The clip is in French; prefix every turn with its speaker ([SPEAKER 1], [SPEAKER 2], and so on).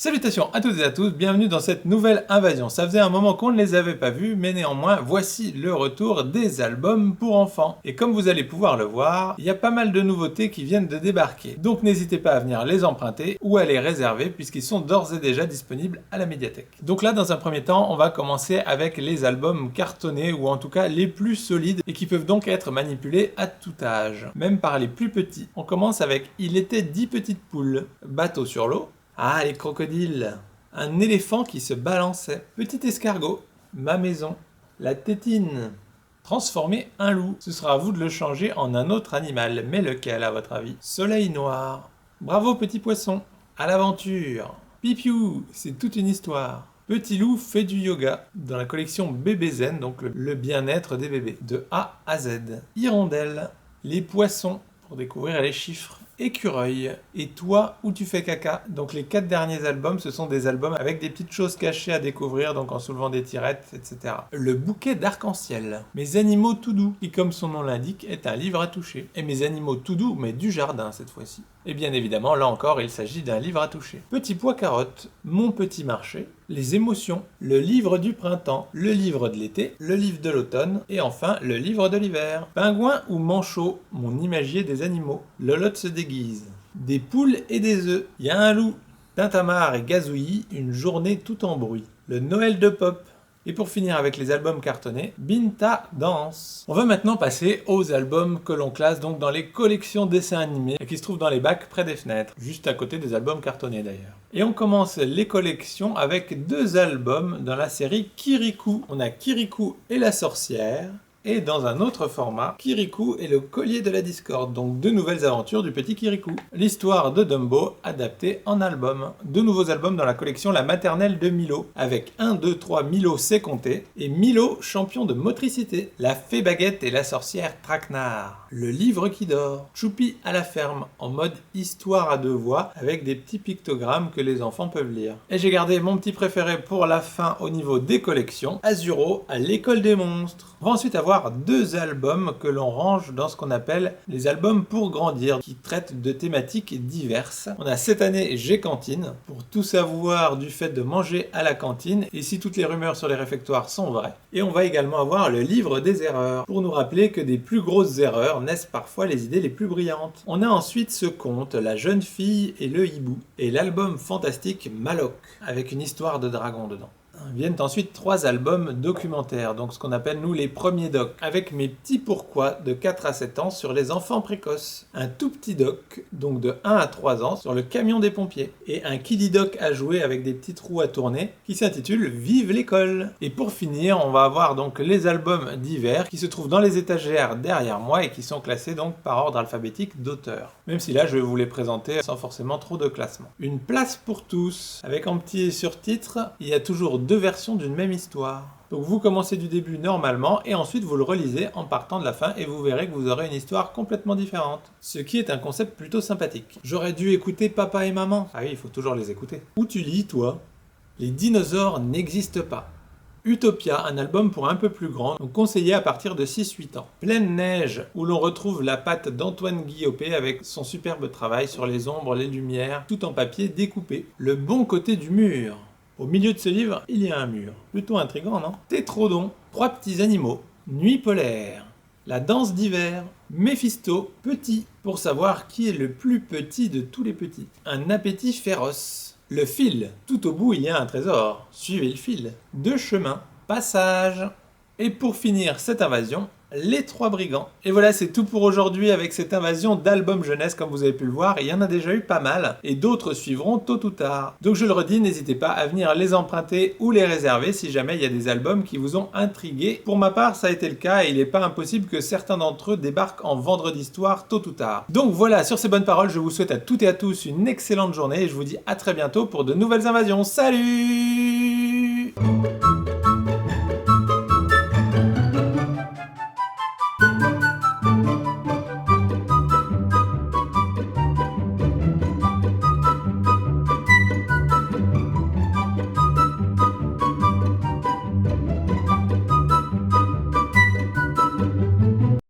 [SPEAKER 1] Salutations à toutes et à tous, bienvenue dans cette nouvelle invasion. Ça faisait un moment qu'on ne les avait pas vus, mais néanmoins, voici le retour des albums pour enfants. Et comme vous allez pouvoir le voir, il y a pas mal de nouveautés qui viennent de débarquer. Donc n'hésitez pas à venir les emprunter ou à les réserver puisqu'ils sont d'ores et déjà disponibles à la médiathèque. Donc là, dans un premier temps, on va commencer avec les albums cartonnés ou en tout cas les plus solides et qui peuvent donc être manipulés à tout âge, même par les plus petits. On commence avec Il était 10 petites poules, Bateau sur l'eau. Ah, les crocodiles. Un éléphant qui se balançait. Petit escargot. Ma maison. La tétine. Transformer un loup. Ce sera à vous de le changer en un autre animal. Mais lequel, à votre avis? Soleil noir. Bravo, petit poisson. À l'aventure. Pipiou. C'est toute une histoire. Petit loup fait du yoga. Dans la collection Bébé Zen, donc le bien-être des bébés. De A à Z. Hirondelle. Les poissons. Pour découvrir les chiffres. Écureuil, et toi où tu fais caca. Donc les 4 derniers albums, ce sont des albums avec des petites choses cachées à découvrir, donc en soulevant des tirettes, etc. Le bouquet d'arc-en-ciel, Mes animaux tout doux, qui comme son nom l'indique, est un livre à toucher. Et Mes animaux tout doux, mais du jardin cette fois-ci. Et bien évidemment, là encore, il s'agit d'un livre à toucher. Petit pois carotte, Mon petit marché, Les émotions, Le livre du printemps, Le livre de l'été, Le livre de l'automne, et enfin le livre de l'hiver. Pingouin ou manchot, Mon imagier des animaux, Lolotte se déguise. Des poules et des œufs. Il y a un loup. Tintamarre et Gazouillis, Une journée tout en bruit. Le Noël de Pop. Et pour finir avec les albums cartonnés, Binta danse. On va maintenant passer aux albums que l'on classe donc dans les collections dessins animés et qui se trouvent dans les bacs près des fenêtres, juste à côté des albums cartonnés d'ailleurs. Et on commence les collections avec 2 albums dans la série Kirikou. On a Kirikou et la sorcière. Et dans un autre format, Kirikou et le collier de la discorde, donc 2 nouvelles aventures du petit Kirikou. L'histoire de Dumbo adaptée en album. 2 nouveaux albums dans la collection La maternelle de Milo, avec 1, 2, 3, Milo sait compter, et Milo, champion de motricité. La fée baguette et la sorcière Traquenard. Le livre qui dort. Choupi à la ferme, en mode histoire à 2 voix, avec des petits pictogrammes que les enfants peuvent lire. Et j'ai gardé mon petit préféré pour la fin au niveau des collections, Azuro à l'école des monstres. On va ensuite avoir 2 albums que l'on range dans ce qu'on appelle les albums pour grandir, qui traitent de thématiques diverses. On a cette année J'ai Cantine, pour tout savoir du fait de manger à la cantine, et si toutes les rumeurs sur les réfectoires sont vraies. Et on va également avoir le livre des erreurs, pour nous rappeler que des plus grosses erreurs naissent parfois les idées les plus brillantes. On a ensuite ce conte, La jeune fille et le hibou, et l'album fantastique Maloc, avec une histoire de dragon dedans. Viennent ensuite 3 albums documentaires, donc ce qu'on appelle nous les premiers docs, avec mes petits pourquoi de 4 à 7 ans sur les enfants précoces. Un tout petit doc, donc de 1 à 3 ans, sur le camion des pompiers. Et un kiddie doc à jouer avec des petites roues à tourner, qui s'intitule Vive l'école. Et pour finir, on va avoir donc les albums d'hiver, qui se trouvent dans les étagères derrière moi, et qui sont classés donc par ordre alphabétique d'auteur. Même si là, je vais vous les présenter sans forcément trop de classement. Une place pour tous, avec en petit surtitre, il y a toujours 2 versions d'une même histoire. Donc vous commencez du début normalement et ensuite vous le relisez en partant de la fin et vous verrez que vous aurez une histoire complètement différente. Ce qui est un concept plutôt sympathique. J'aurais dû écouter papa et maman. Ah oui, il faut toujours les écouter. Où tu lis, toi? Les dinosaures n'existent pas. Utopia, un album pour un peu plus grand, donc conseillé à partir de 6-8 ans. Pleine neige, où l'on retrouve la patte d'Antoine Guillopé avec son superbe travail sur les ombres, les lumières, tout en papier découpé. Le bon côté du mur. Au milieu de ce livre, il y a un mur. Plutôt intriguant, non? Tétrodon, 3 petits animaux, Nuit polaire, La danse d'hiver, Méphisto, petit, pour savoir qui est le plus petit de tous les petits. Un appétit féroce. Le fil, tout au bout il y a un trésor. Suivez le fil. 2 chemins, Passage. Et pour finir cette invasion, Les 3 brigands. Et voilà, c'est tout pour aujourd'hui avec cette invasion d'albums jeunesse, comme vous avez pu le voir. Et il y en a déjà eu pas mal, et d'autres suivront tôt ou tard. Donc je le redis, n'hésitez pas à venir les emprunter ou les réserver si jamais il y a des albums qui vous ont intrigué. Pour ma part, ça a été le cas, et il n'est pas impossible que certains d'entre eux débarquent en vendredi soir tôt ou tard. Donc voilà, sur ces bonnes paroles, je vous souhaite à toutes et à tous une excellente journée, et je vous dis à très bientôt pour de nouvelles invasions. Salut!